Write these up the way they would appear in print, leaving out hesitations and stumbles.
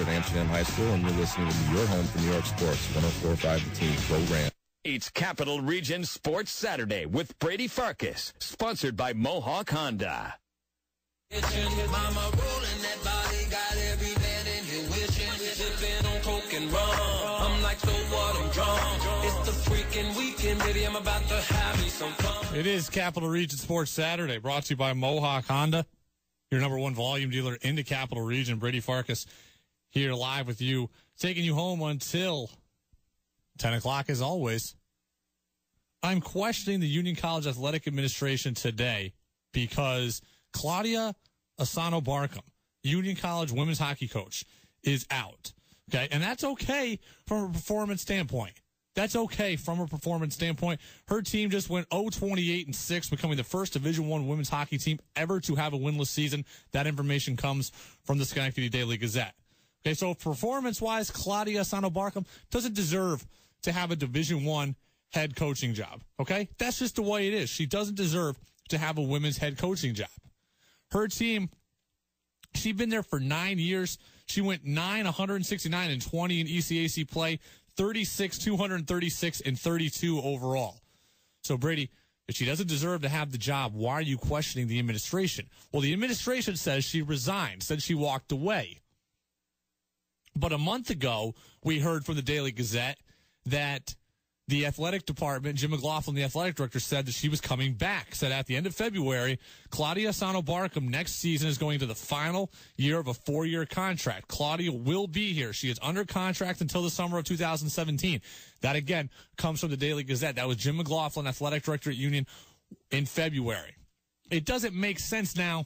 at Amsterdam High School, and you're listening to your home for New York sports, 104.5 The Team, Go Rams. It's Capital Region Sports Saturday with Brady Farkas, sponsored by Mohawk Honda. Mama rolling that body, got every man in here wishing, sipping on coke and rum. I'm like, so what, I'm drunk. It's the freaking weekend, baby, I'm about to have me some fun. It is Capital Region Sports Saturday, brought to you by Mohawk Honda, your number one volume dealer in the Capital Region. Brady Farkas here live with you, taking you home until 10 o'clock as always. I'm questioning the Union College Athletic Administration today because Claudia Asano Barkham, Union College women's hockey coach, is out. Okay, and that's okay from a performance standpoint. That's okay from a performance standpoint. Her team just went 0-28-6, becoming the first Division I women's hockey team ever to have a winless season. That information comes from the Schenectady Daily Gazette. Okay, so performance-wise, Claudia Asano Barkham doesn't deserve to have a Division I head coaching job. Okay, that's just the way it is. She doesn't deserve to have a women's head coaching job. Her team, she's been there for 9 years. She went 169 and 20 in ECAC play, 36, 236, and 32 overall. So, Brady, if she doesn't deserve to have the job, why are you questioning the administration? Well, the administration says she resigned, said she walked away. But a month ago, we heard from the Daily Gazette that the athletic department, Jim McLaughlin, the athletic director, said that she was coming back. Said at the end of February, Claudia Asano Barkham next season is going to the final year of a 4-year contract. Claudia will be here. She is under contract until the summer of 2017. That, again, comes from the Daily Gazette. That was Jim McLaughlin, athletic director at Union, in February. It doesn't make sense now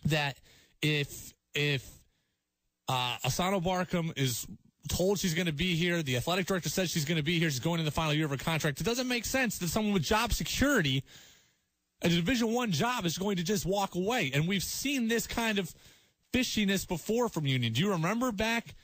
that if Asano Barkham is told she's going to be here, the athletic director says she's going to be here, she's going in the final year of her contract, it doesn't make sense that someone with job security, a Division I job, is going to just walk away. And we've seen this kind of fishiness before from Union. Do you remember back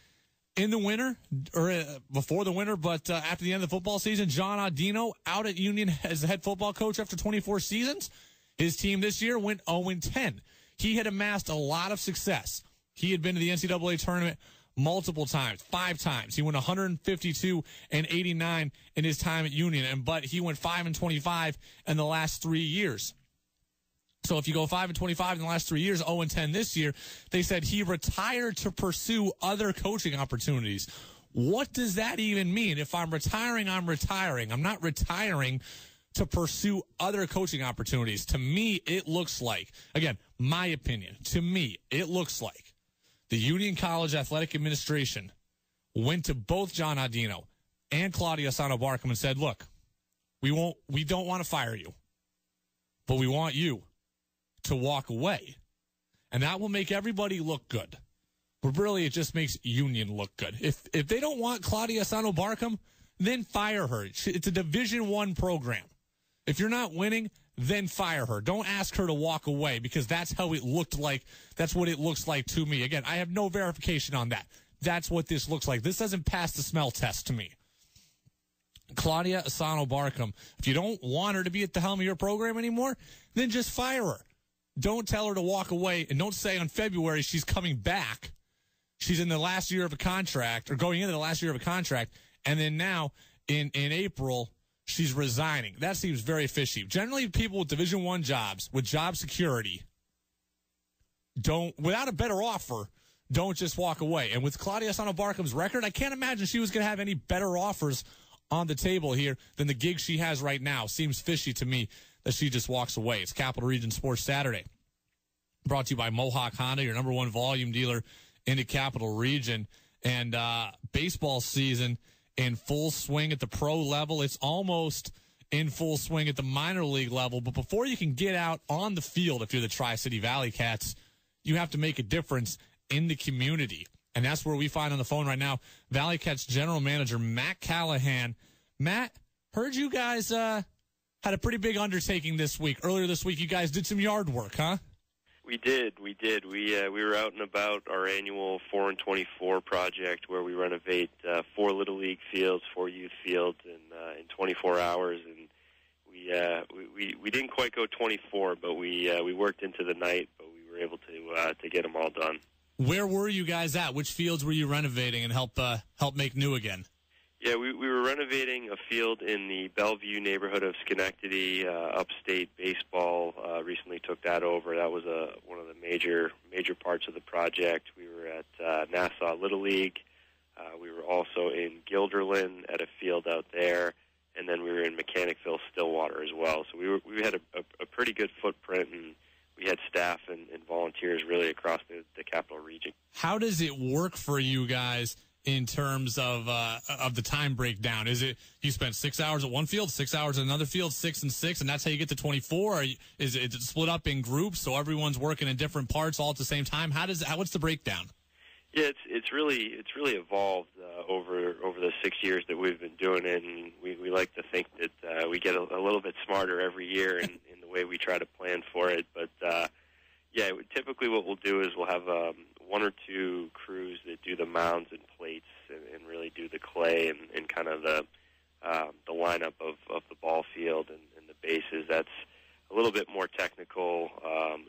in the winter, or before the winter, but after the end of the football season, John Audino out at Union as the head football coach after 24 seasons? His team this year went 0-10. He had amassed a lot of success. He had been to the NCAA tournament multiple times, 5 times. He went 152 and 89 in his time at Union, but he went 5-25 in the last 3 years. So if you go 5-25 in the last 3 years, 0-10 this year, they said he retired to pursue other coaching opportunities. What does that even mean? If I'm retiring, I'm retiring. I'm not retiring to pursue other coaching opportunities. To me, it looks like, again, my opinion, to me, it looks like the Union College Athletic Administration went to both John Audino and Claudia Asano Barkham and said, look, we don't want to fire you, but we want you to walk away. And that will make everybody look good. But really, it just makes Union look good. If they don't want Claudia Asano Barkham, then fire her. It's a Division I program. If you're not winning, then fire her. Don't ask her to walk away, because that's how it looked like. That's what it looks like to me. Again, I have no verification on that. That's what this looks like. This doesn't pass the smell test to me. Claudia Asano Barkham, if you don't want her to be at the helm of your program anymore, then just fire her. Don't tell her to walk away, and don't say on February she's coming back. She's in the last year of a contract, or going into the last year of a contract, and then now in April she's resigning. That seems very fishy. Generally, people with Division I jobs, with job security, without a better offer, don't just walk away. And with Claudia Asano Barkham's record, I can't imagine she was going to have any better offers on the table here than the gig she has right now. Seems fishy to me that she just walks away. It's Capital Region Sports Saturday, brought to you by Mohawk Honda, your number one volume dealer in the Capital Region. And baseball season in full swing at the pro level. It's almost in full swing at the minor league level. But before you can get out on the field, if you're the Tri-City Valley Cats, you have to make a difference in the community. And that's where we find on the phone right now Valley Cats general manager Matt Callahan. Matt, heard you guys had a pretty big undertaking this week. Earlier this week, you guys did some yard work, huh? We did. We were out and about our annual 4 and 24 project, where we renovate 4 Little League fields, 4 youth fields in 24 hours. And we didn't quite go 24, but we worked into the night, but we were able to get them all done. Where were you guys at? Which fields were you renovating and help make new again? Yeah, we were renovating a field in the Bellevue neighborhood of Schenectady. Upstate Baseball recently took that over. That was one of the major parts of the project. We were at Nassau Little League. We were also in Guilderland at a field out there, and then we were in Mechanicville, Stillwater as well. So we had a pretty good footprint, and we had staff and volunteers really across the capital region. How does it work for you guys in terms of the time breakdown? Is it you spend 6 hours at one field, 6 hours at another field, 6 and 6, and that's how you get to 24? Or is it split up in groups so everyone's working in different parts all at the same time? What's the breakdown? Yeah, it's really evolved over the 6 years that we've been doing it, and we like to think that we get a little bit smarter every year in the way we try to plan for it. But yeah, typically what we'll do is we'll have one or two crews that do the mounds and plates and really do the clay and kind of the lineup of the ball field and the bases. That's a little bit more technical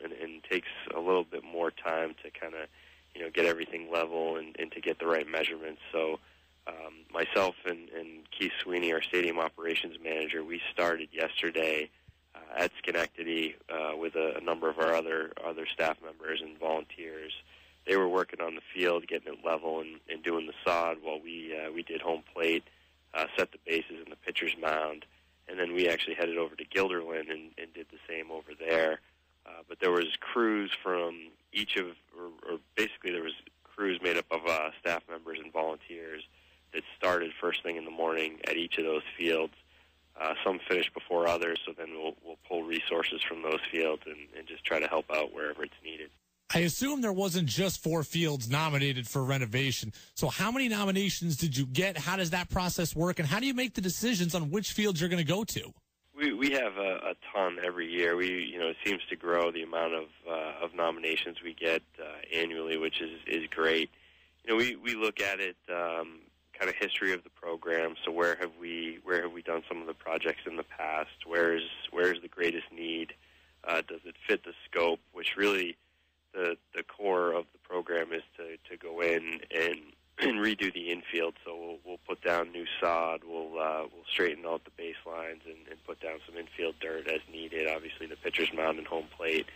and takes a little bit more time to kind of get everything level and to get the right measurements. So myself and Keith Sweeney, our stadium operations manager, we started yesterday at Schenectady with a number of our other staff members and volunteers. They were working on the field, getting it level and doing the sod while we did home plate, set the bases in the pitcher's mound, and then we actually headed over to Guilderland and did the same over there. But there was crews from basically there was crews made up of staff members and volunteers that started first thing in the morning at each of those fields. Some finished before others, so then we'll pull resources from those fields and just try to help out wherever it's needed. I assume there wasn't just 4 fields nominated for renovation. So how many nominations did you get? How does that process work? And how do you make the decisions on which fields you're going to go to? We have a ton every year. It seems to grow the amount of nominations we get annually, which is great. We look at it kind of history of the program. So where have we done some of the projects in the past? Where's the greatest need? Does it fit the scope? Which really the core of the program is to go in and redo the infield. So we'll put down new sod. We'll straighten out the baselines and put down some infield dirt as needed. Obviously, the pitcher's mound and home plate.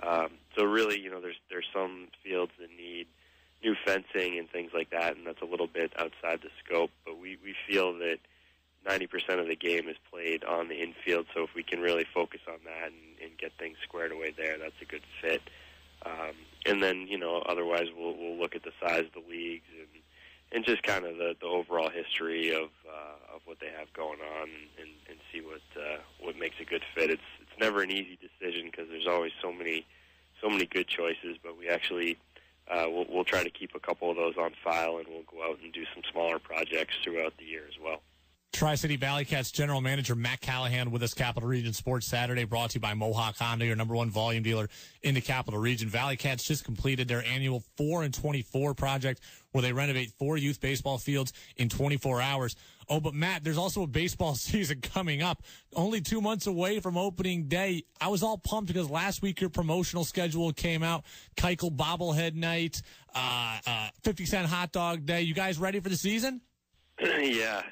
So really, there's some fields that need new fencing and things like that, and that's a little bit outside the scope. But we feel that 90% of the game is played on the infield. So if we can really focus on that and get things squared away there, that's a good fit. And then, otherwise we'll look at the size of the leagues and just kind of the overall history of what they have going on and see what makes a good fit. It's never an easy decision because there's always so many good choices, but we actually we'll try to keep a couple of those on file, and we'll go out and do some smaller projects throughout the year as well. Tri-City Valley Cats General Manager Matt Callahan with us, Capital Region Sports Saturday, brought to you by Mohawk Honda, your number one volume dealer in the Capital Region. Valley Cats just completed their annual 4 and 24 project where they renovate 4 youth baseball fields in 24 hours. Oh, but Matt, there's also a baseball season coming up, only 2 months away from opening day. I was all pumped because last week your promotional schedule came out, Keuchel bobblehead night, 50 cent hot dog day. You guys ready for the season? Yeah.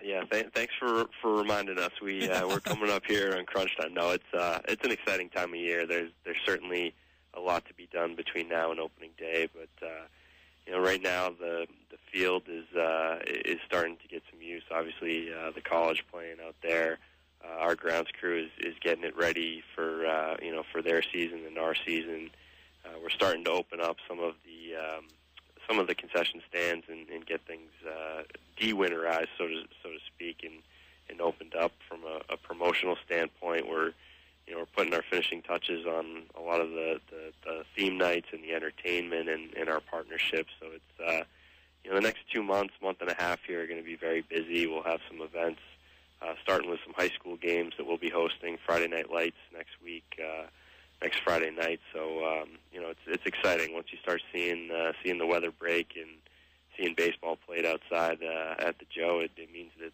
Thanks for reminding us. We're coming up here on crunch time. No, it's an exciting time of year. There's certainly a lot to be done between now and opening day, but right now the field is starting to get some use. Obviously, the college playing out there. Our grounds crew is getting it ready for their season and our season. We're starting to open up some of the concession stands and get things de-winterized, so to speak, and opened up from a promotional standpoint. We're putting our finishing touches on a lot of the theme nights and the entertainment and our partnerships. So it's the next 2 months, month and a half here are going to be very busy. We'll have some events starting with some high school games that we'll be hosting, Friday Night Lights next week. Next Friday night, so it's exciting once you start seeing the weather break and seeing baseball played outside at the Joe. It means that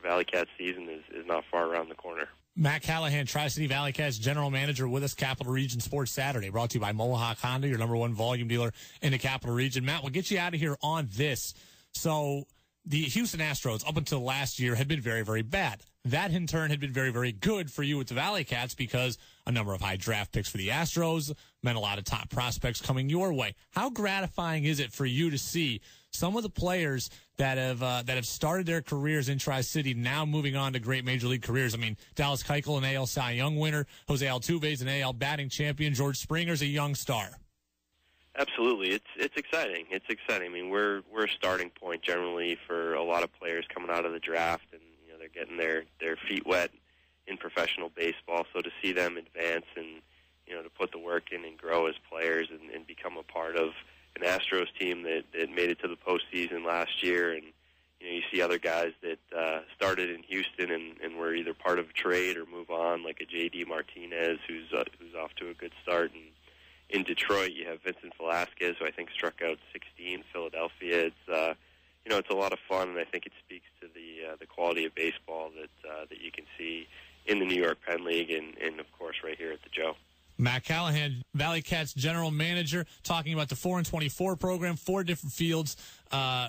Valley Cat season is not far around the corner. Matt Callahan, Tri-City Valley Cats General Manager with us, Capital Region Sports Saturday, brought to you by Mohawk Honda, your number one volume dealer in the Capital Region. Matt, we'll get you out of here on this. So the Houston Astros, up until last year, had been very, very bad. That, in turn, had been very, very good for you with the Valley Cats because a number of high draft picks for the Astros meant a lot of top prospects coming your way. How gratifying is it for you to see some of the players that have started their careers in Tri-City now moving on to great major league careers? I mean, Dallas Keuchel, an AL Cy Young winner. Jose Altuve's an AL batting champion. George Springer's a young star. Absolutely, it's exciting. It's exciting. I mean, we're a starting point generally for a lot of players coming out of the draft, and they're getting their feet wet in professional baseball. So to see them advance and to put the work in and grow as players and become a part of an Astros team that made it to the postseason last year, and you see other guys that started in Houston and were either part of a trade or move on, like a J.D. Martinez, who's off to a good start. And in Detroit, you have Vincent Velasquez, who I think struck out 16. Philadelphia, it's a lot of fun, and I think it speaks to the quality of baseball that you can see in the New York Penn League and of course right here at the Joe. Matt Callahan, Valley Cats General Manager, talking about the 4-24 program, 4 different fields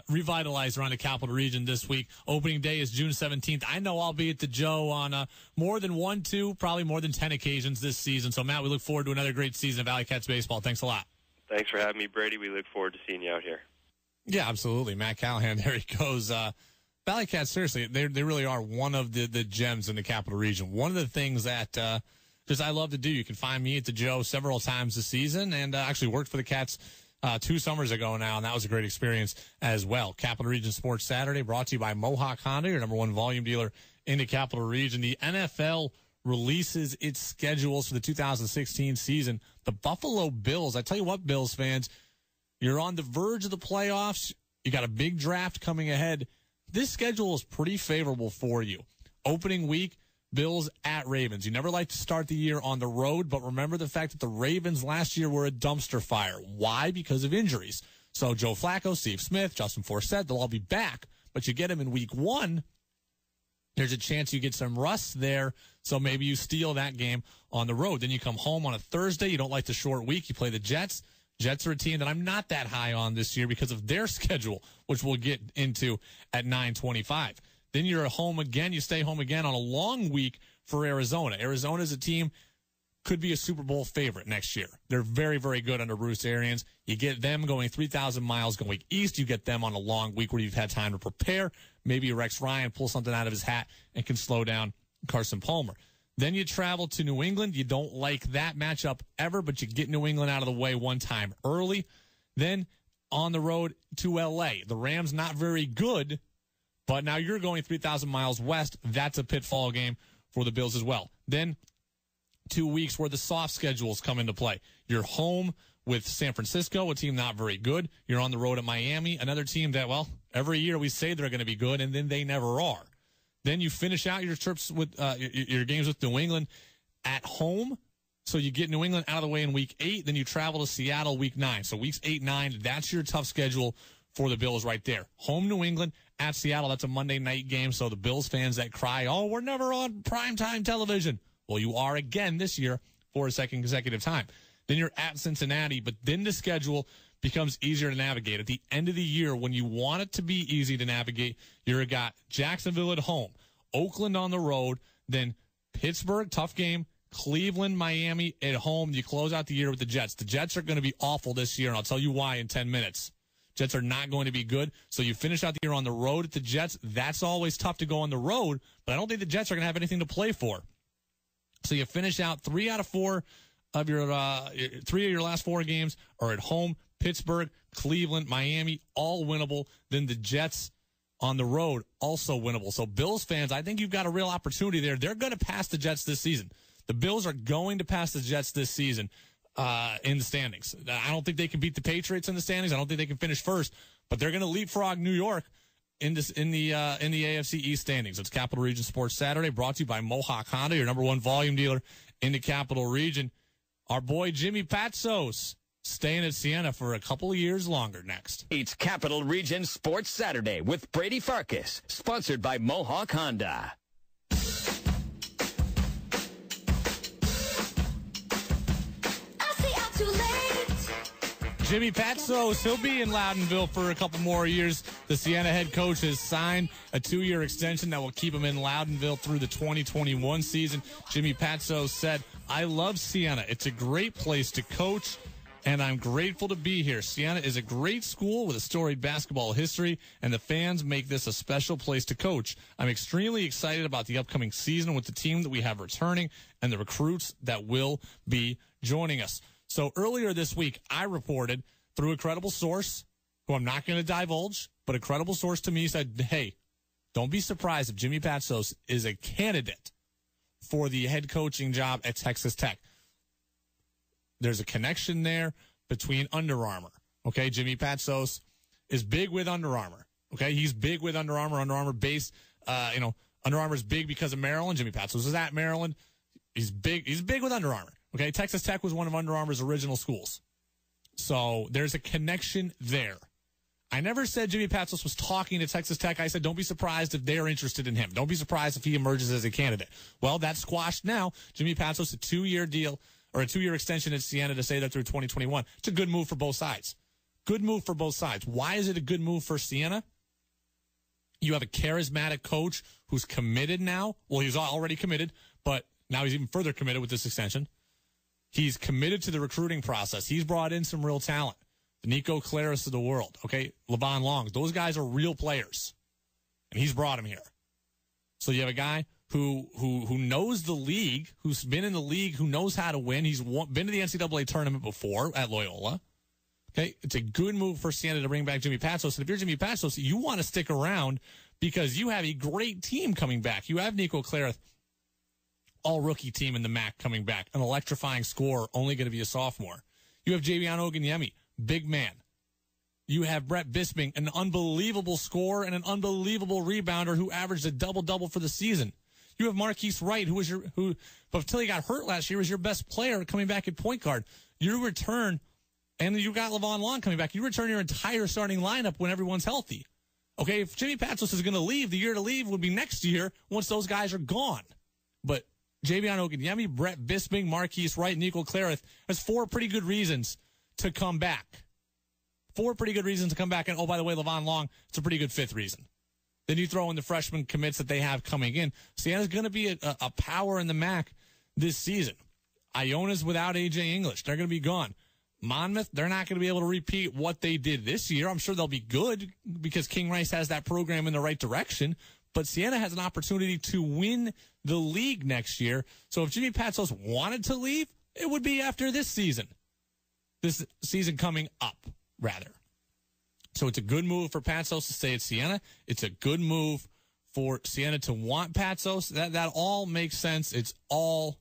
revitalized around the Capital Region this week. Opening day is June 17th. I know I'll be at the Joe on more than 1, 2, probably more than 10 occasions this season. So, Matt, we look forward to another great season of Valley Cats baseball. Thanks a lot. Thanks for having me, Brady. We look forward to seeing you out here. Yeah, absolutely. Matt Callahan, there he goes. Valley Cats, seriously, they really are one of the gems in the Capital Region. One of the things that I love to do. You can find me at the Joe several times this season, and actually worked for the Cats 2 summers ago now, and that was a great experience as well. Capital Region Sports Saturday, brought to you by Mohawk Honda, your number one volume dealer in the Capital Region. The NFL releases its schedules for the 2016 season. The Buffalo Bills, I tell you what, Bills fans, you're on the verge of the playoffs. You got a big draft coming ahead. This schedule is pretty favorable for you. Opening week, Bills at Ravens. You never like to start the year on the road, but remember the fact that the Ravens last year were a dumpster fire. Why? Because of injuries. So Joe Flacco, Steve Smith, Justin Forsett, they'll all be back, but you get them in week 1. There's a chance you get some rust there, so maybe you steal that game on the road. Then you come home on a Thursday. You don't like the short week. You play the Jets. Jets are a team that I'm not that high on this year because of their schedule, which we'll get into at 9:25. Then you're at home again. You stay home again on a long week for Arizona. Arizona's a team, could be a Super Bowl favorite next year. They're very, very good under Bruce Arians. You get them going 3,000 miles going east. You get them on a long week where you've had time to prepare. Maybe Rex Ryan pulls something out of his hat and can slow down Carson Palmer. Then you travel to New England. You don't like that matchup ever, but you get New England out of the way one time early. Then on the road to L.A. The Rams not very good, but now you're going 3,000 miles west. That's a pitfall game for the Bills as well. Then 2 weeks where the soft schedules come into play. You're home with San Francisco, a team not very good. You're on the road at Miami, another team that, well, every year we say they're going to be good, and then they never are. Then you finish out your trips with your games with New England at home. So you get New England out of the way in week 8. Then you travel to Seattle week 9. So weeks 8, 9, that's your tough schedule for the Bills right there. Home New England, at Seattle, that's a Monday night game. So the Bills fans that cry, oh, we're never on primetime television. Well, you are again this year for a second consecutive time. Then you're at Cincinnati, but then the schedule becomes easier to navigate. At the end of the year, when you want it to be easy to navigate, you've got Jacksonville at home, Oakland on the road, then Pittsburgh, tough game, Cleveland, Miami at home. You close out the year with the Jets. The Jets are going to be awful this year, and I'll tell you why in 10 minutes. Jets are not going to be good, so you finish out the year on the road at the Jets. That's always tough to go on the road, but I don't think the Jets are going to have anything to play for. So you finish out 3 out of 4 of your 3 of your last 4 games are at home. Pittsburgh, Cleveland, Miami, all winnable. Then the Jets on the road, also winnable. So Bills fans, I think you've got a real opportunity there. They're going to pass the Jets this season. The Bills are going to pass the Jets this season in the standings. I don't think they can beat the Patriots in the standings. I don't think they can finish first, but they're going to leapfrog New York in the AFC East standings. It's Capital Region Sports Saturday, brought to you by Mohawk Honda, your number one volume dealer in the Capital Region. Our boy Jimmy Patsos staying at Siena for a couple of years longer next. It's Capital Region Sports Saturday with Brady Farkas, sponsored by Mohawk Honda. Jimmy Patsos, he'll be in Loudonville for a couple more years. The Siena head coach has signed a 2-year extension that will keep him in Loudonville through the 2021 season. Jimmy Patsos said, "I love Siena. It's a great place to coach, and I'm grateful to be here. Siena is a great school with a storied basketball history, and the fans make this a special place to coach. I'm extremely excited about the upcoming season with the team that we have returning and the recruits that will be joining us." So earlier this week, I reported through a credible source, who I'm not going to divulge, but a credible source to me said, hey, don't be surprised if Jimmy Patsos is a candidate for the head coaching job at Texas Tech. There's a connection there between Under Armour. Okay, Jimmy Patsos is big with Under Armour. Okay, he's big with Under Armour. Under Armour based, Under Armour is big because of Maryland. Jimmy Patsos is at Maryland. He's big with Under Armour. Okay, Texas Tech was one of Under Armour's original schools. So there's a connection there. I never said Jimmy Patsos was talking to Texas Tech. I said don't be surprised if they're interested in him. Don't be surprised if he emerges as a candidate. Well, that's squashed now. Jimmy Patsos, a 2-year deal or a 2-year extension at Siena to say that through 2021. It's a good move for both sides. Good move for both sides. Why is it a good move for Siena? You have a charismatic coach who's committed now. Well, he's already committed, but now he's even further committed with this extension. He's committed to the recruiting process. He's brought in some real talent. The Nico Claris of the world, okay? Levon Longs. Those guys are real players. And he's brought them here. So you have a guy who knows the league, who's been in the league, who knows how to win. He's been to the NCAA tournament before at Loyola. Okay? It's a good move for Siena to bring back Jimmy Patsos. And if you're Jimmy Patsos, you want to stick around because you have a great team coming back. You have Nico Claris, all-rookie team in the MAC coming back, an electrifying scorer, only going to be a sophomore. You have Javion Oganyemi, big man. You have Brett Bisping, an unbelievable scorer and an unbelievable rebounder who averaged a double-double for the season. You have Marquise Wright, who until he got hurt last year, was your best player coming back at point guard. You return, and you got Levon Long coming back. You return your entire starting lineup when everyone's healthy. Okay, if Jimmy Patsos is going to leave, the year to leave would be next year once those guys are gone. But Javion Oganyemi, Brett Bisping, Marquise Wright, Nico Claris. There's 4 pretty good reasons to come back. 4 pretty good reasons to come back. And, oh, by the way, Levon Long, it's a pretty good 5th reason. Then you throw in the freshman commits that they have coming in. Siena's going to be a power in the MAC this season. Iona's without A.J. English. They're going to be gone. Monmouth, they're not going to be able to repeat what they did this year. I'm sure they'll be good because King Rice has that program in the right direction. But Siena has an opportunity to win the league next year. So if Jimmy Patsos wanted to leave, it would be after this season. This season coming up, rather. So it's a good move for Patsos to stay at Siena. It's a good move for Siena to want Patsos. That all makes sense. It's all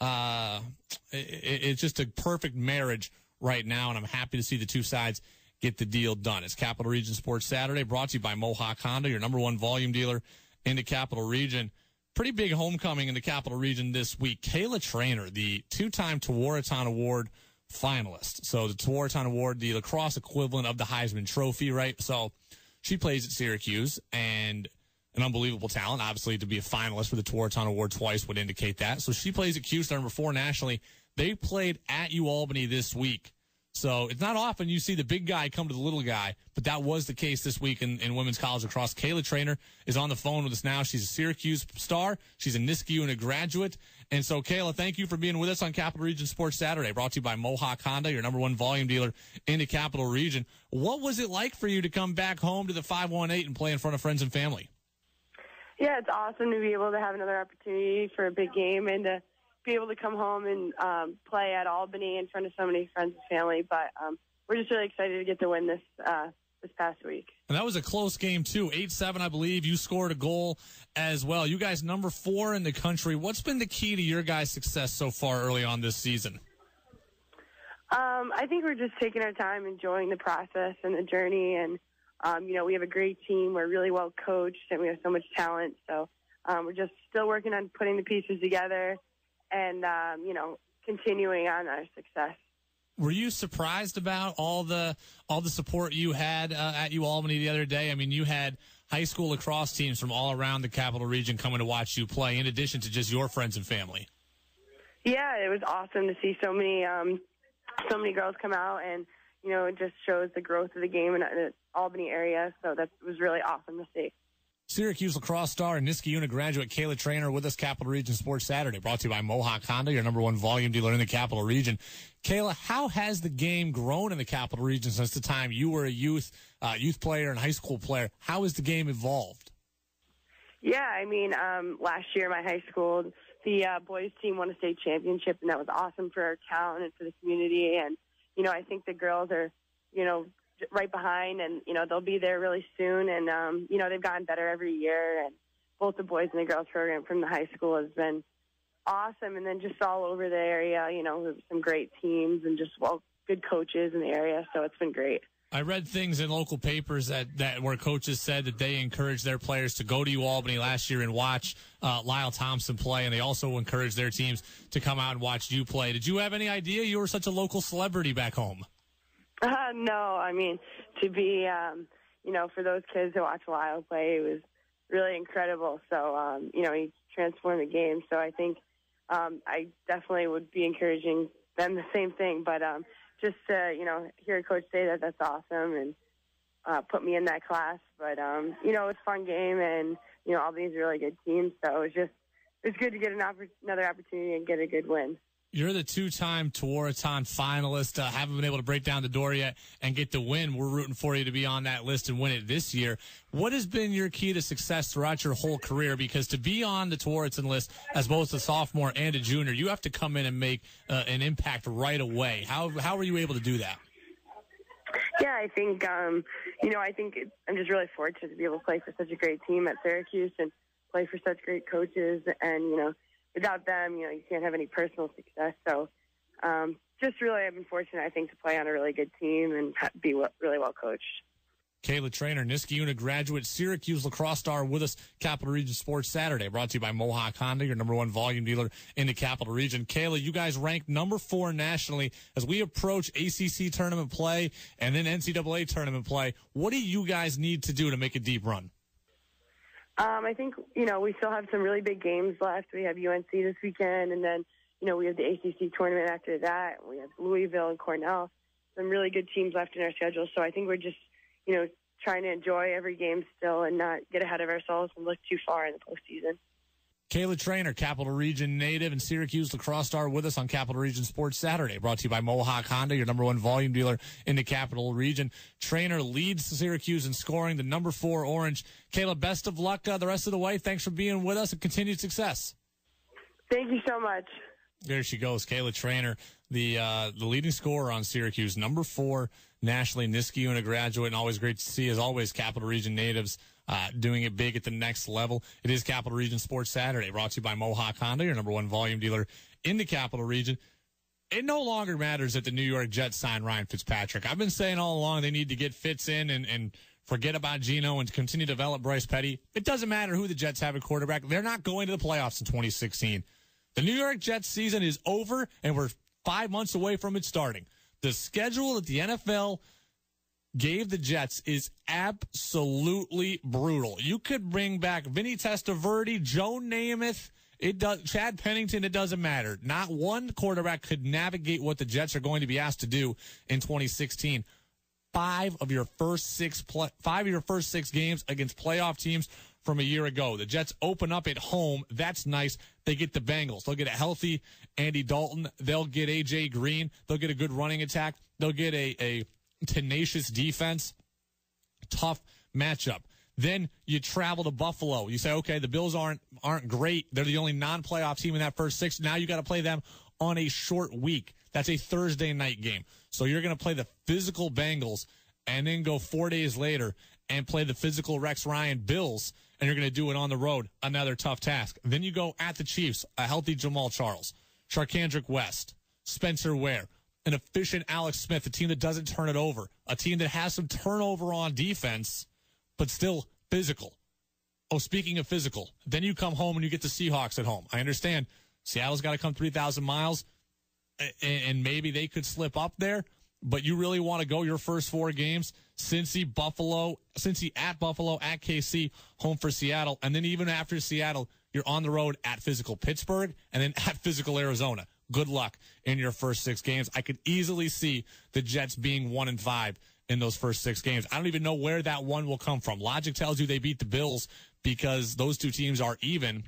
it's just a perfect marriage right now, and I'm happy to see the two sides get the deal done. It's Capital Region Sports Saturday, brought to you by Mohawk Honda, your number 1 volume dealer in the Capital Region. Pretty big homecoming in the Capital Region this week. Kayla Trainer, the 2-time Tewaaraton Award finalist. So the Tewaaraton Award, the lacrosse equivalent of the Heisman Trophy, right? So she plays at Syracuse, and an unbelievable talent. Obviously, to be a finalist for the Tewaaraton Award twice would indicate that. So she plays at Cuse, number 4 nationally. They played at UAlbany this week. So it's not often you see the big guy come to the little guy, but that was the case this week in women's college lacrosse. Kayla Trainer is on the phone with us now. She's a Syracuse star. She's a Niskayuna and a graduate. And so, Kayla, thank you for being with us on Capital Region Sports Saturday, brought to you by Mohawk Honda, your number 1 volume dealer in the Capital Region. What was it like for you to come back home to the 518 and play in front of friends and family? Yeah, it's awesome to be able to have another opportunity for a big game and to be able to come home and play at Albany in front of so many friends and family. But we're just really excited to get the win this past week. And that was a close game, too. 8-7, I believe. You scored a goal as well. You guys number 4 in the country. What's been the key to your guys' success so far early on this season? I think we're just taking our time, enjoying the process and the journey. And, we have a great team. We're really well coached, and we have so much talent. So we're just still working on putting the pieces together and, continuing on our success. Were you surprised about all the support you had at UAlbany the other day? I mean, you had high school lacrosse teams from all around the Capital Region coming to watch you play, in addition to just your friends and family. Yeah, it was awesome to see so many girls come out and it just shows the growth of the game in the Albany area. So that was really awesome to see. Syracuse lacrosse star and Niskayuna graduate Kayla Trainer with us, Capital Region Sports Saturday, brought to you by Mohawk Honda, your #1 volume dealer in the Capital Region. Kayla, how has the game grown in the Capital Region since the time you were a youth player and high school player? How has the game evolved? Yeah, I mean, last year my high school, the boys team won a state championship, and that was awesome for our town and for the community. And, I think the girls are, right behind, and, they'll be there really soon. And, they've gotten better every year. And both the boys and the girls program from the high school has been awesome. And then just all over the area, some great teams and just, good coaches in the area. So it's been great. I read things in local papers that where coaches said that they encouraged their players to go to Albany last year and watch Lyle Thompson play, and they also encouraged their teams to come out and watch you play. Did you have any idea you were such a local celebrity back home? No, I mean, to be, for those kids who watch Lyle play, it was really incredible. So, he transformed the game. So I think I definitely would be encouraging them the same thing, but just to, hear a coach say that's awesome and put me in that class. But, it was a fun game, and, all these really good teams. So it was good to get another opportunity and get a good win. You're the two-time Tewaaraton finalist. Haven't been able to break down the door yet and get the win. We're rooting for you to be on that list and win it this year. What has been your key to success throughout your whole career? Because to be on the Tewaaraton list as both a sophomore and a junior, you have to come in and make an impact right away. How were you able to do that? Yeah, I think, I'm just really fortunate to be able to play for such a great team at Syracuse and play for such great coaches. And, without them, you can't have any personal success. So just really I've been fortunate, I think, to play on a really good team and be really well coached. Kayla Trainer, Niskayuna graduate, Syracuse lacrosse star with us, Capital Region Sports Saturday, brought to you by Mohawk Honda, your #1 volume dealer in the Capital Region. Kayla, you guys ranked #4 nationally as we approach ACC tournament play and then NCAA tournament play. What do you guys need to do to make a deep run? I think, we still have some really big games left. We have UNC this weekend, and then, we have the ACC tournament after that. We have Louisville and Cornell. Some really good teams left in our schedule. So I think we're just, trying to enjoy every game still and not get ahead of ourselves and look too far in the postseason. Kayla Trainer, Capital Region native and Syracuse lacrosse star with us on Capital Region Sports Saturday, brought to you by Mohawk Honda, your #1 volume dealer in the Capital Region. Trainer leads Syracuse in scoring, the #4 Orange. Kayla, best of luck the rest of the way. Thanks for being with us and continued success. Thank you so much. There she goes, Kayla Trainer, the leading scorer on Syracuse, #4 nationally, Niskayuna graduate, and always great to see, as always, Capital Region natives doing it big at the next level. It is Capital Region Sports Saturday, brought to you by Mohawk Honda, your #1 volume dealer in the Capital Region. It no longer matters that the New York Jets signed Ryan Fitzpatrick. I've been saying all along they need to get Fitz in and forget about Geno and continue to develop Bryce Petty. It doesn't matter who the Jets have at quarterback. They're not going to the playoffs in 2016. The New York Jets season is over, and we're 5 months away from it starting. The schedule that the NFL gave the Jets is absolutely brutal. You could bring back Vinny Testaverde, Joe Namath, Chad Pennington, it doesn't matter. Not one quarterback could navigate what the Jets are going to be asked to do in 2016. Five of your first six games against playoff teams from a year ago. The Jets open up at home. That's nice. They get the Bengals. They'll get a healthy Andy Dalton. They'll get A.J. Green. They'll get a good running attack. They'll get a tenacious defense. Tough matchup. Then you travel to Buffalo. You say, okay, the Bills aren't great. They're the only non-playoff team in that first six. Now you got to play them on a short week. That's a Thursday night game. So you're going to play the physical Bengals and then go 4 days later and play the physical Rex Ryan Bills, and you're going to do it on the road. Another tough task. Then you go at the Chiefs, a healthy Jamal Charles, Charkandrick West, Spencer Ware, an efficient Alex Smith, a team that doesn't turn it over, a team that has some turnover on defense, but still physical. Oh, speaking of physical, then you come home and you get the Seahawks at home. I understand Seattle's got to come 3,000 miles, and maybe they could slip up there, but you really want to go your first 4 games, Cincy at Buffalo, at KC, home for Seattle, and then even after Seattle, you're on the road at physical Pittsburgh, and then at physical Arizona. good luck in your first 6 games. I could easily see the Jets being 1-5 in those first 6 games. I don't even know where that one will come from. Logic tells you they beat the Bills because those 2 teams are even,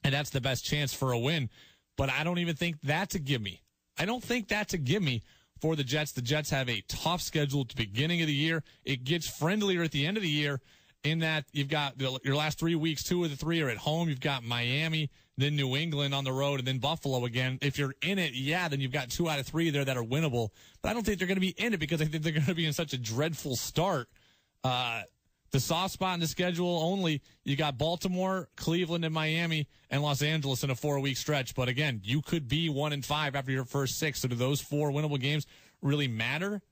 and that's the best chance for a win. But I don't even think that's a gimme. I don't think that's a gimme for the Jets. The Jets have a tough schedule at the beginning of the year. It gets friendlier at the end of the year in that you've got your last 3 weeks, 2 of the 3 are at home. You've got Miami, then New England on the road, and then Buffalo again. If you're in it, yeah, then you've got 2 out of 3 there that are winnable. But I don't think they're going to be in it because I think they're going to be in such a dreadful start. The soft spot in the schedule only, you got Baltimore, Cleveland, and Miami, and Los Angeles in a 4-week stretch. But again, you could be 1-5 after your first 6. So do those 4 winnable games really matter?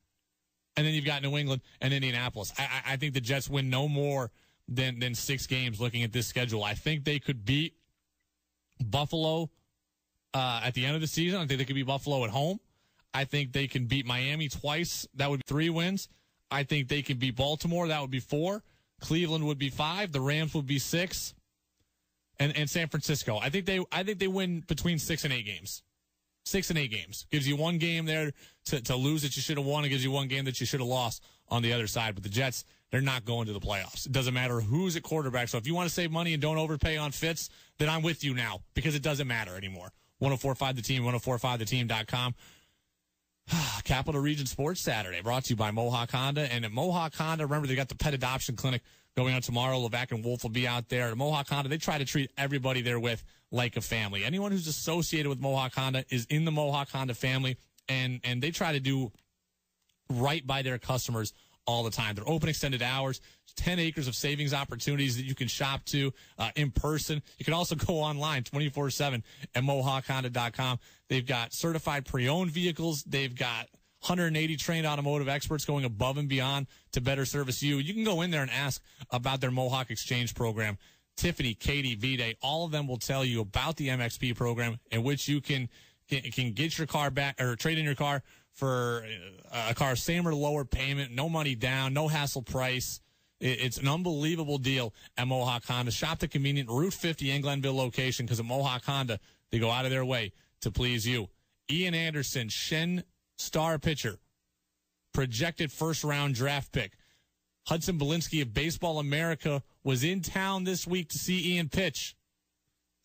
And then you've got New England and Indianapolis. I think the Jets win no more than 6 games looking at this schedule. I think they could beat Buffalo at the end of the season. I think they could beat Buffalo at home. I think they can beat Miami twice. That would be 3 wins. I think they can beat Baltimore. That would be 4. Cleveland would be 5. The Rams would be 6. And San Francisco. I think they win between 6 and 8 games. 6 and 8 games. Gives you 1 game there to lose that you should have won. It gives you 1 game that you should have lost on the other side. But the Jets, they're not going to the playoffs. It doesn't matter who's at quarterback. So if you want to save money and don't overpay on Fitz, then I'm with you now because it doesn't matter anymore. 104.5 The Team, 104.5theteam.com. Capital Region Sports Saturday, brought to you by Mohawk Honda. And at Mohawk Honda, remember, they got the pet adoption clinic going on tomorrow. Levac and Wolf will be out there. At Mohawk Honda, they try to treat everybody they're with like a family. Anyone who's associated with Mohawk Honda is in the Mohawk Honda family, and they try to do right by their customers all the time. They're open extended hours, 10 acres of savings opportunities that you can shop to in person. You can also go online 24/7 at MohawkHonda.com. They've got certified pre-owned vehicles. They've got 180 trained automotive experts going above and beyond to better service you. You can go in there and ask about their Mohawk Exchange program. Tiffany, Katie, V-Day, all of them will tell you about the MXP program in which you can get your car back or trade in your car for a car, same or lower payment, no money down, no hassle price. It's an unbelievable deal at Mohawk Honda. Shop the convenient Route 50 in Glenville location because at Mohawk Honda, they go out of their way to please you. Ian Anderson, Shen star pitcher, projected first-round draft pick. Hudson Belinsky of Baseball America was in town this week to see Ian pitch.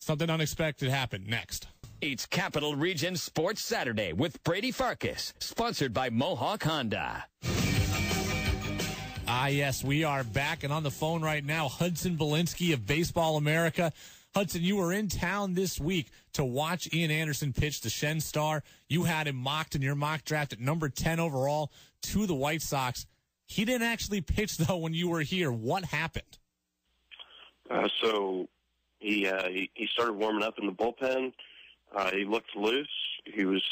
Something unexpected happened. Next. It's Capital Region Sports Saturday with Brady Farkas, sponsored by Mohawk Honda. Yes, we are back and on the phone right now. Hudson Belinsky of Baseball America. Hudson, you were in town this week to watch Ian Anderson pitch the Shen Star. You had him mocked in your mock draft at number 10 overall to the White Sox. He didn't actually pitch, though, when you were here. What happened? So he started warming up in the bullpen. He looked loose. He was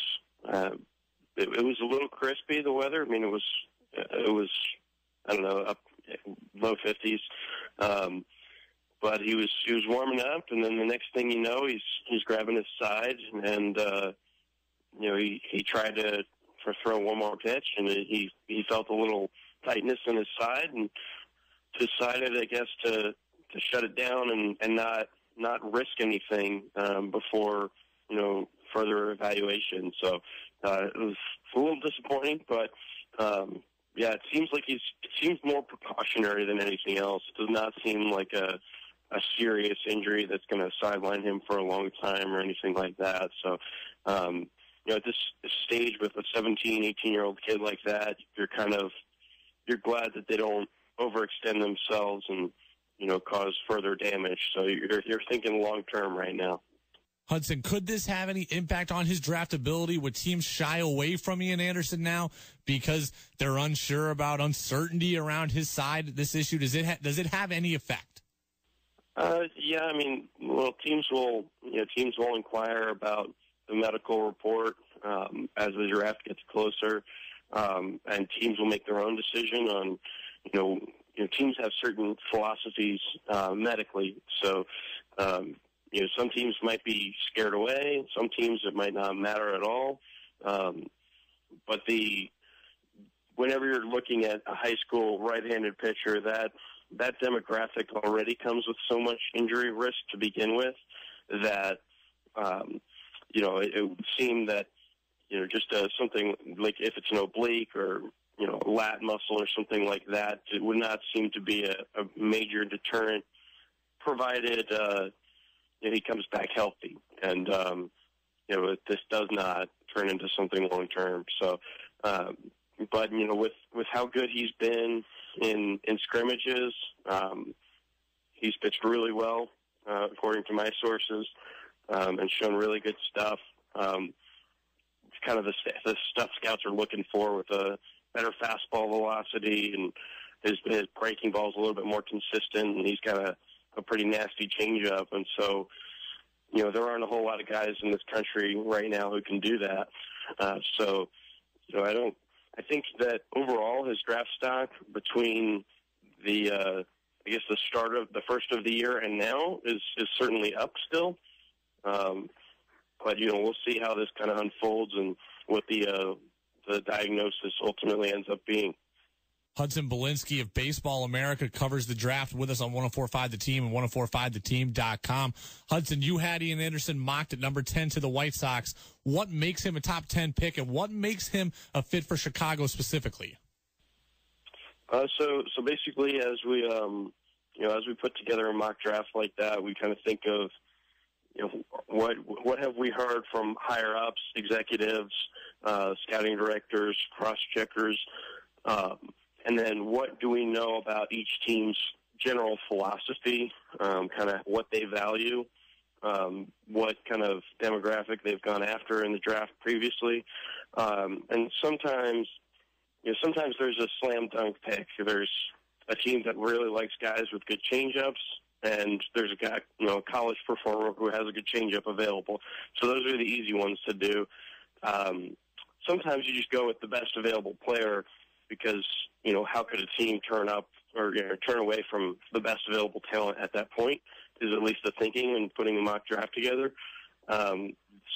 it was a little crispy, the weather. I mean, it was I don't know, up low 50s. But he was warming up, and then the next thing you know, he's grabbing his side, and he tried to throw one more pitch, and he felt a little tightness in his side, and decided, I guess, to shut it down and not risk anything before further evaluation. So it was a little disappointing, but it seems more precautionary than anything else. It does not seem like a serious injury that's going to sideline him for a long time or anything like that. So, at this stage with a 17, 18-year-old kid like that, you're glad that they don't overextend themselves and, cause further damage. So you're thinking long-term right now. Hudson, could this have any impact on his draftability? Would teams shy away from Ian Anderson now because they're unsure about uncertainty around his side? This issue, does it have any effect? Teams will inquire about the medical report as the draft gets closer, and teams will make their own decision on, teams have certain philosophies medically, so. Some teams might be scared away. Some teams it might not matter at all. But whenever you're looking at a high school right-handed pitcher, that demographic already comes with so much injury risk to begin with that it would seem that, just something like if it's an oblique or, a lat muscle or something like that, it would not seem to be a major deterrent, provided he comes back healthy. And, this does not turn into something long term. So, but, with how good he's been in scrimmages, he's pitched really well, according to my sources, and shown really good stuff. It's kind of the stuff scouts are looking for, with a better fastball velocity, and his breaking ball is a little bit more consistent, and he's got a pretty nasty changeup. And so, there aren't a whole lot of guys in this country right now who can do that. So, I think that overall his draft stock between the start of the first of the year and now is certainly up still. But, we'll see how this kind of unfolds and what the diagnosis ultimately ends up being. Hudson Belinsky of Baseball America covers the draft with us on 104.5 The Team and 104.5theteam.com. Hudson, you had Ian Anderson mocked at number 10 to the White Sox. What makes him a top 10 pick, and what makes him a fit for Chicago specifically? So basically, as we put together a mock draft like that, we kind of think of, what have we heard from higher ups, executives, scouting directors, cross checkers, and then what do we know about each team's general philosophy, kind of what they value, what kind of demographic they've gone after in the draft previously, and sometimes there's a slam dunk pick. There's a team that really likes guys with good changeups, and there's a guy, a college performer who has a good changeup available. So those are the easy ones to do. Sometimes you just go with the best available player because, how could a team turn up or turn away from the best available talent at that point is at least the thinking and putting the mock draft together.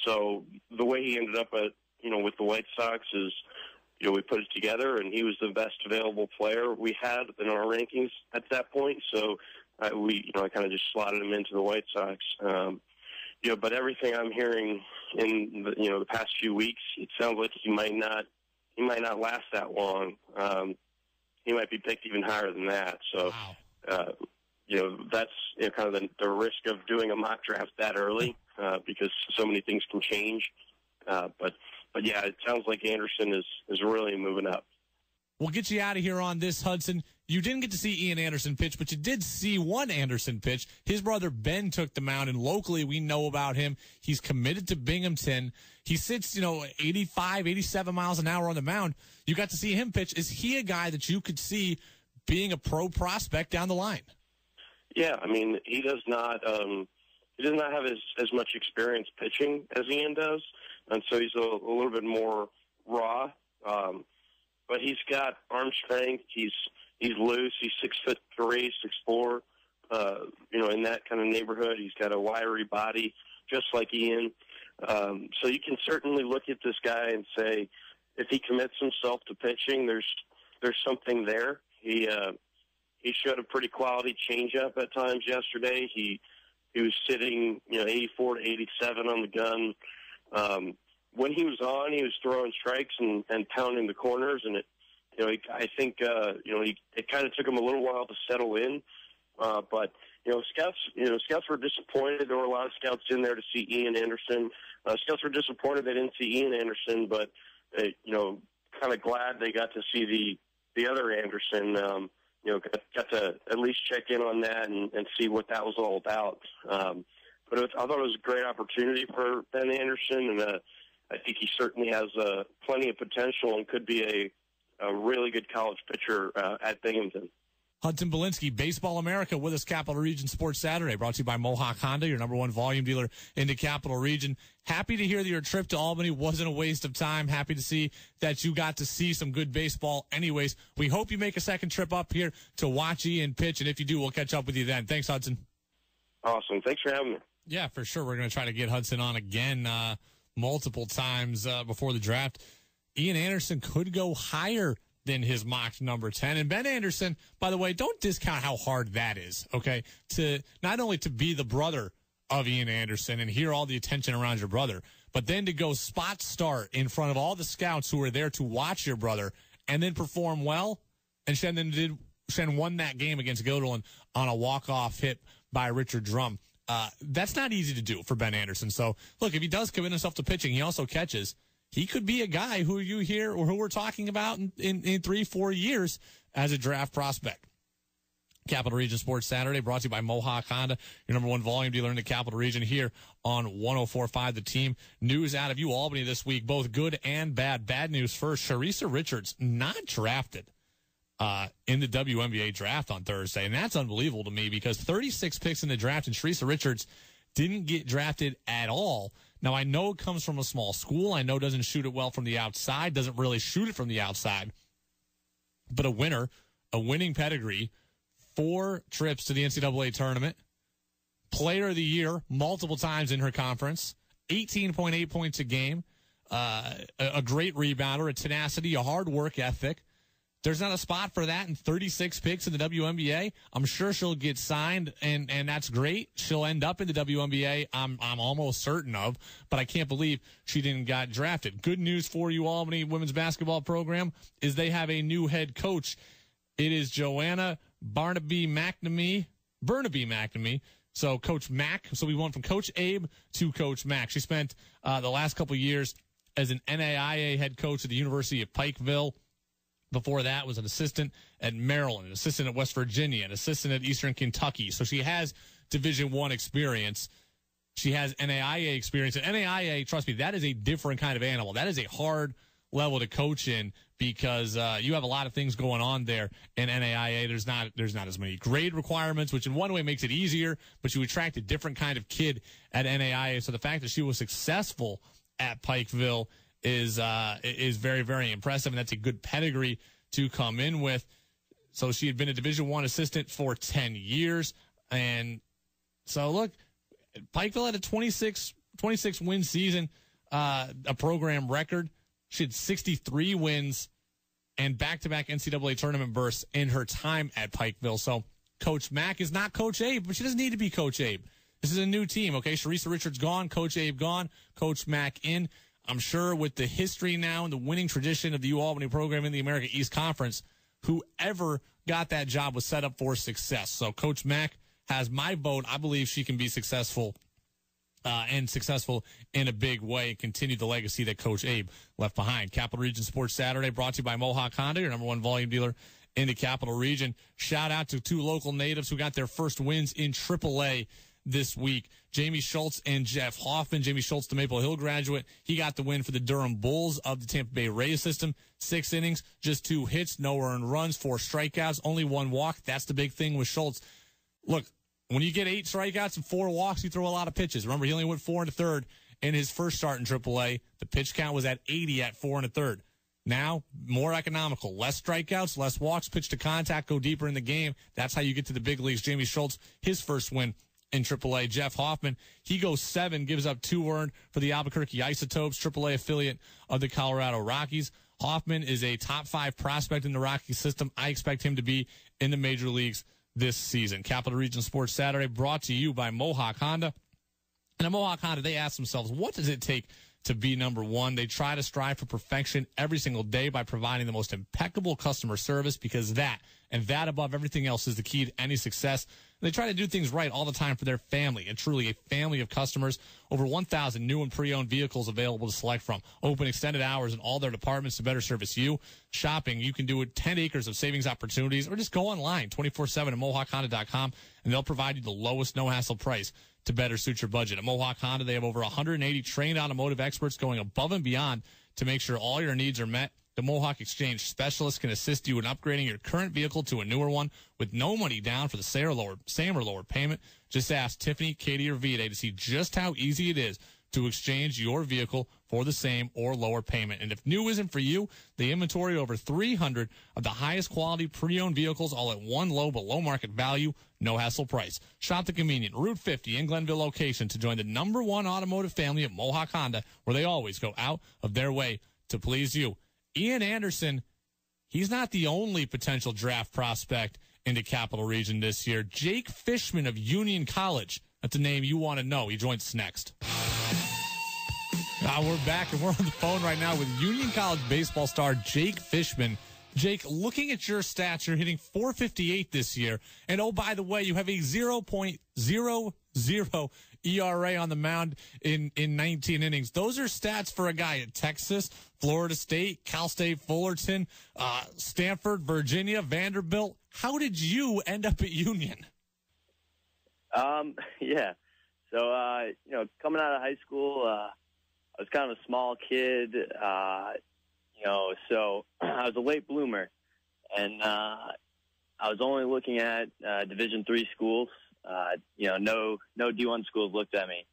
So the way he ended up with the White Sox is, we put it together, and he was the best available player we had in our rankings at that point. So I kind of just slotted him into the White Sox. But everything I'm hearing in the past few weeks, it sounds like he might not last that long. He might be picked even higher than that. So, wow. That's kind of the risk of doing a mock draft that early, because so many things can change. But yeah, it sounds like Anderson is really moving up. We'll get you out of here on this, Hudson. You didn't get to see Ian Anderson pitch, but you did see one Anderson pitch. His brother Ben took the mound, and locally we know about him. He's committed to Binghamton. He sits, 85, 87 miles an hour on the mound. You got to see him pitch. Is he a guy that you could see being a pro prospect down the line? Yeah, I mean, he does not have as much experience pitching as Ian does, and so he's a little bit more raw. But he's got arm strength. He's loose. He's 6'3", 6'4". In that kind of neighborhood. He's got a wiry body, just like Ian. So you can certainly look at this guy and say, if he commits himself to pitching, there's something there. He showed a pretty quality changeup at times yesterday. He was sitting 84 to 87 on the gun. When he was on, he was throwing strikes and pounding the corners, and I think it kind of took him a little while to settle in. But scouts were disappointed. There were a lot of scouts in there to see Ian Anderson. Scouts were disappointed they didn't see Ian Anderson, but kind of glad they got to see the other Anderson. Got to at least check in on that and see what that was all about. But I thought it was a great opportunity for Ben Anderson, and I think he certainly has plenty of potential and could be a really good college pitcher at Binghamton. Hudson Belinsky, Baseball America, with us, Capital Region Sports Saturday, brought to you by Mohawk Honda, your #1 volume dealer in the Capital Region. Happy to hear that your trip to Albany wasn't a waste of time. Happy to see that you got to see some good baseball anyways. We hope you make a second trip up here to watch Ian pitch, and if you do, we'll catch up with you then. Thanks, Hudson. Awesome. Thanks for having me. Yeah, for sure. We're going to try to get Hudson on again multiple times before the draft. Ian Anderson could go higher than his mocked number 10. And Ben Anderson, by the way, don't discount how hard that is, okay? To not only to be the brother of Ian Anderson and hear all the attention around your brother, But then to go spot start in front of all the scouts who were there to watch your brother and then perform well, and Shen won that game against Guilderland on a walk-off hit by Richard Drum. That's not easy to do for Ben Anderson. So, look, if he does commit himself to pitching, he also catches. He could be a guy who you hear or who we're talking about in 3-4 years as a draft prospect. Capital Region Sports Saturday brought to you by Mohawk Honda, your number one volume dealer in the Capital Region here on 104.5 The Team. News out of Albany this week, both good and bad. Bad news first, Sharisa Richards not drafted in the WNBA draft on Thursday, and that's unbelievable to me because 36 picks in the draft, and Sharisa Richards didn't get drafted at all. Now, I know it comes from a small school. I know it doesn't shoot it well from the outside, doesn't really shoot it from the outside, but a winning pedigree, 4 trips to the NCAA tournament, player of the year multiple times in her conference, 18.8 points a game, a great rebounder, a tenacity, a hard work ethic. There's not a spot for that in 36 picks in the WNBA. I'm sure she'll get signed, and that's great. She'll end up in the WNBA, I'm almost certain of, but I can't believe she didn't get drafted. Good news for you, Albany women's basketball program, is they have a new head coach. It is Joanna Burnaby McNamee. So Coach Mack. So we went from Coach Abe to Coach Mack. She spent the last couple of years as an NAIA head coach at the University of Pikeville. Before that was an assistant at Maryland, an assistant at West Virginia, an assistant at Eastern Kentucky. So she has Division I experience. She has NAIA experience. And NAIA, trust me, that is a different kind of animal. That is a hard level to coach in because you have a lot of things going on there in NAIA. There's not as many grade requirements, which in one way makes it easier, but you attract a different kind of kid at NAIA. So the fact that she was successful at Pikeville is very, very impressive, and that's a good pedigree to come in with. So she had been a Division I assistant for 10 years. And so, look, Pikeville had a 26 win season, a program record. She had 63 wins and back-to-back NCAA tournament bursts in her time at Pikeville. So Coach Mack is not Coach Abe, but she doesn't need to be Coach Abe. This is a new team, okay? Sharisa Richards gone, Coach Abe gone, Coach Mack in. I'm sure with the history now and the winning tradition of the UAlbany program in the America East Conference, whoever got that job was set up for success. So Coach Mack has my vote. I believe she can be successful and successful in a big way, continue the legacy that Coach Abe left behind. Capital Region Sports Saturday brought to you by Mohawk Honda, your number one volume dealer in the Capital Region. Shout out to 2 local natives who got their first wins in AAA this week. Jamie Schultz and Jeff Hoffman. Jamie Schultz, the Maple Hill graduate, he got the win for the Durham Bulls of the Tampa Bay Rays system. 6 innings, just 2 hits, no earned runs, 4 strikeouts, only 1 walk. That's the big thing with Schultz. Look, when you get 8 strikeouts and 4 walks, you throw a lot of pitches. Remember, he only went 4 1/3 in his first start in AAA. The pitch count was at 80 at 4 1/3. Now, more economical, less strikeouts, less walks, pitch to contact, go deeper in the game. That's how you get to the big leagues. Jamie Schultz, his first win in AAA. Jeff Hoffman, he goes 7, gives up 2 earned for the Albuquerque Isotopes, AAA affiliate of the Colorado Rockies. Hoffman is a top 5 prospect in the Rocky system. I expect him to be in the major leagues this season. Capital Region Sports Saturday brought to you by Mohawk Honda. And at Mohawk Honda, they ask themselves, what does it take to be number one? They try to strive for perfection every single day by providing the most impeccable customer service, because that, and that above everything else, is the key to any success. They try to do things right all the time for their family, and truly a family of customers. Over 1,000 new and pre-owned vehicles available to select from. Open extended hours in all their departments to better service you. Shopping, you can do it 10 acres of savings opportunities, or just go online 24/7 at MohawkHonda.com, and they'll provide you the lowest no-hassle price to better suit your budget. At Mohawk Honda, they have over 180 trained automotive experts going above and beyond to make sure all your needs are met. The Mohawk Exchange Specialist can assist you in upgrading your current vehicle to a newer one with no money down for the same or lower payment. Just ask Tiffany, Katie, or Vita to see just how easy it is to exchange your vehicle for the same or lower payment. And if new isn't for you, they inventory over 300 of the highest quality pre-owned vehicles, all at one low below market value, no hassle price. Shop the convenient Route 50 in Glenville location to join the number one automotive family at Mohawk Honda, where they always go out of their way to please you. Ian Anderson, he's not the only potential draft prospect in the Capital Region this year. Jake Fishman of Union College, that's a name you want to know. He joins us next. We're back, and we're on the phone right now with Union College baseball star Jake Fishman. Jake, looking at your stats, you're hitting .458 this year. And, oh, by the way, you have a 0.00 ERA on the mound in 19 innings. Those are stats for a guy at Texas, Florida State, Cal State Fullerton, Stanford, Virginia, Vanderbilt. How did you end up at Union? Yeah. So, coming out of high school, I was kind of a small kid, so I was a late bloomer. And I was only looking at Division III schools. No D1 schools looked at me.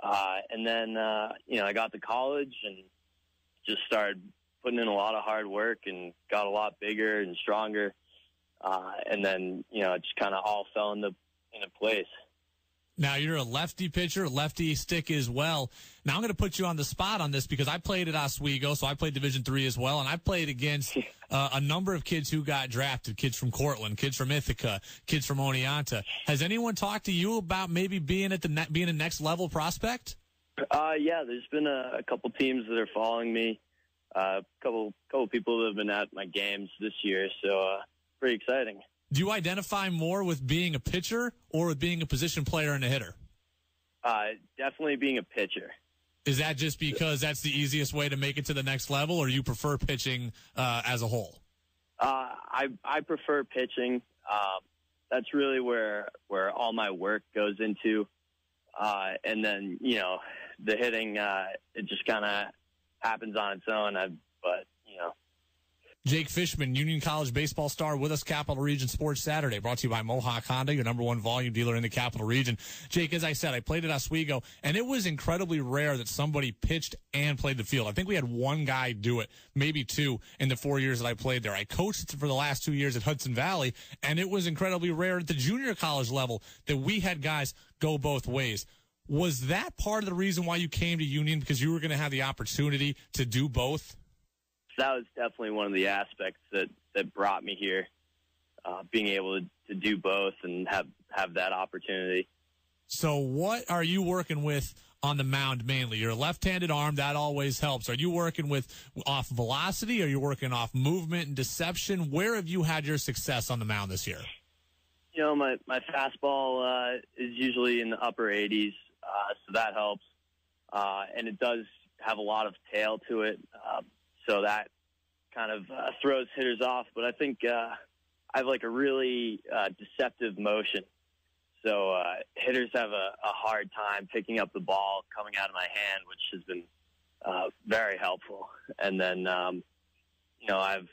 And then, I got to college and just started putting in a lot of hard work and got a lot bigger and stronger. And then, it just kind of all fell into place. Now, you're a lefty pitcher, lefty stick as well. Now, I'm going to put you on the spot on this because I played at Oswego, so I played Division III as well, and I played against a number of kids who got drafted, kids from Cortland, kids from Ithaca, kids from Oneonta. Has anyone talked to you about maybe being being a next-level prospect? Yeah, there's been a couple teams that are following me, a couple people that have been at my games this year, so pretty exciting. Do you identify more with being a pitcher or with being a position player and a hitter? Definitely being a pitcher. Is that just because that's the easiest way to make it to the next level, or you prefer pitching as a whole? I prefer pitching. That's really where all my work goes into. And then, the hitting, it just kind of happens on its own. Jake Fishman, Union College baseball star, with us, Capital Region Sports Saturday, brought to you by Mohawk Honda, your #1 volume dealer in the Capital Region. Jake, as I said, I played at Oswego, and it was incredibly rare that somebody pitched and played the field. I think we had one guy do it, maybe two, in the 4 years that I played there. I coached for the last 2 years at Hudson Valley, and it was incredibly rare at the junior college level that we had guys go both ways. Was that part of the reason why you came to Union, because you were going to have the opportunity to do both? That was definitely one of the aspects that brought me here, being able to do both and have that opportunity. So what are you working with on the mound mainly? You're a left-handed arm. That always helps. Are you working off velocity? Are you working off movement and deception? Where have you had your success on the mound this year? My fastball is usually in the upper 80s, so that helps. And it does have a lot of tail to it. So that kind of throws hitters off. But I think I have a really deceptive motion. So hitters have a hard time picking up the ball coming out of my hand, which has been very helpful. And then, I have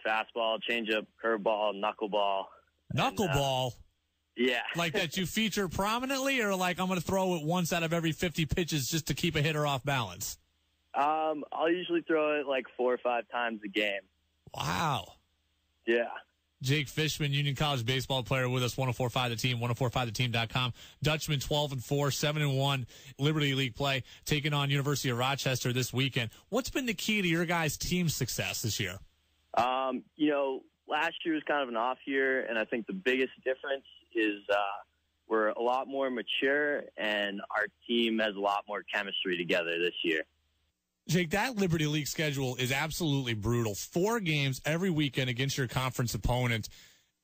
fastball, changeup, curveball, knuckleball. Knuckleball? Yeah. Like that you feature prominently, or like I'm going to throw it once out of every 50 pitches just to keep a hitter off balance? I'll usually throw it 4 or 5 times a game. Wow. Yeah. Jake Fishman, Union College baseball player, with us. 104.5 The Team, 104.5theteam.com. Dutchman 12-4, 7-1 Liberty League play, taking on University of Rochester this weekend. What's been the key to your guys' team success this year? Last year was kind of an off year, and I think the biggest difference is we're a lot more mature, and our team has a lot more chemistry together this year. Jake, that Liberty League schedule is absolutely brutal. 4 games every weekend against your conference opponent.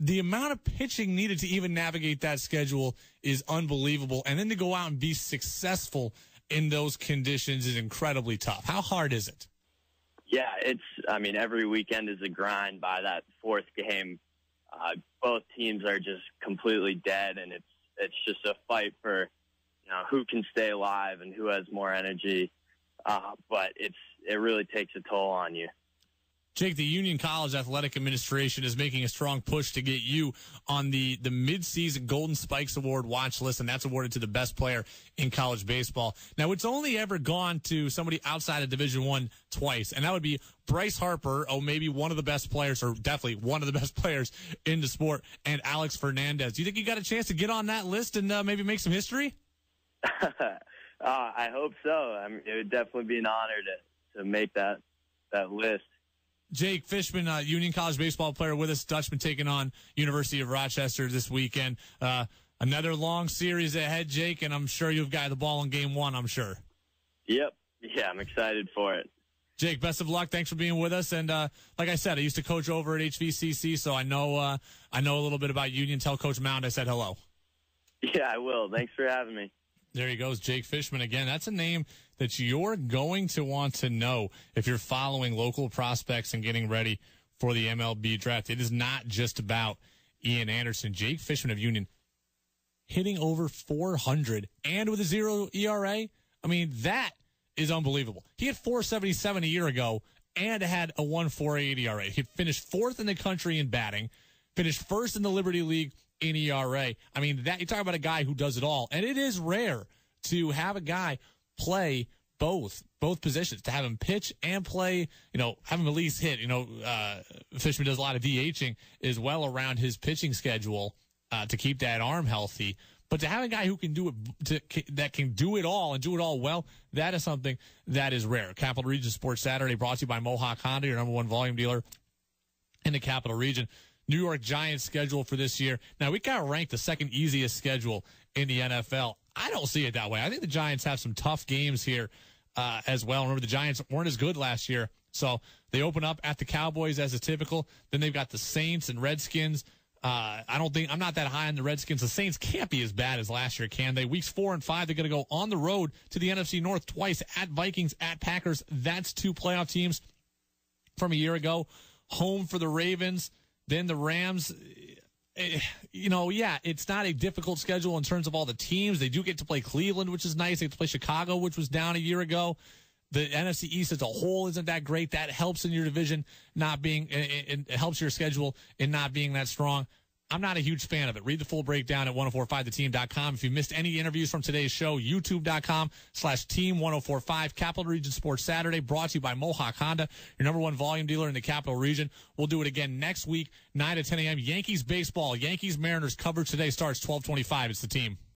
The amount of pitching needed to even navigate that schedule is unbelievable. And then to go out and be successful in those conditions is incredibly tough. How hard is it? Yeah, every weekend is a grind. By that 4th game, both teams are just completely dead, and it's just a fight for, who can stay alive and who has more energy. But it really takes a toll on you. Jake, the Union College Athletic Administration is making a strong push to get you on the mid-season Golden Spikes Award watch list, and that's awarded to the best player in college baseball. Now, it's only ever gone to somebody outside of Division I twice, and that would be Bryce Harper, maybe one of the best players, or definitely one of the best players in the sport, and Alex Fernandez. Do you think you got a chance to get on that list and maybe make some history? I hope so. It would definitely be an honor to make that list. Jake Fishman, Union College baseball player, with us. Dutchman taking on University of Rochester this weekend. Another long series ahead, Jake, and I'm sure you've got the ball in game 1, I'm sure. Yep. Yeah, I'm excited for it. Jake, best of luck. Thanks for being with us. And like I said, I used to coach over at HVCC, so I know a little bit about Union. Tell Coach Mound I said hello. Yeah, I will. Thanks for having me. There he goes, Jake Fishman. Again, that's a name that you're going to want to know if you're following local prospects and getting ready for the MLB draft. It is not just about Ian Anderson. Jake Fishman of Union hitting over 400 and with a 0 ERA. I mean, that is unbelievable. He had 477 a year ago and had a 1.48 ERA. He finished 4th in the country in batting, finished 1st in the Liberty League in ERA. I mean, that you talk about a guy who does it all, and it is rare to have a guy play both positions, to have him pitch and play, have him at least hit. Fishman does a lot of DHing as well around his pitching schedule to keep that arm healthy. But to have a guy who can do it, that can do it all and do it all well, that is something that is rare. Capital Region Sports Saturday brought to you by Mohawk Honda, your #1 volume dealer in the Capital Region. New York Giants schedule for this year. Now, we got ranked the second easiest schedule in the NFL. I don't see it that way. I think the Giants have some tough games here as well. Remember, the Giants weren't as good last year, so they open up at the Cowboys as is typical. Then they've got the Saints and Redskins. I'm not that high on the Redskins. The Saints can't be as bad as last year, can they? Weeks 4 and 5, they're going to go on the road to the NFC North twice, at Vikings, at Packers. That's 2 playoff teams from a year ago. Home for the Ravens, then the Rams. It's not a difficult schedule in terms of all the teams. They do get to play Cleveland, which is nice. They get to play Chicago, which was down a year ago. The NFC East as a whole isn't that great. That helps in your division not being, it helps your schedule in not being that strong. I'm not a huge fan of it. Read the full breakdown at 1045theteam.com. If you missed any interviews from today's show, youtube.com/team1045. Capital Region Sports Saturday brought to you by Mohawk Honda, your #1 volume dealer in the Capital Region. We'll do it again next week, 9 to 10 a.m. Yankees baseball, Yankees Mariners coverage today starts 12:25. It's the Team.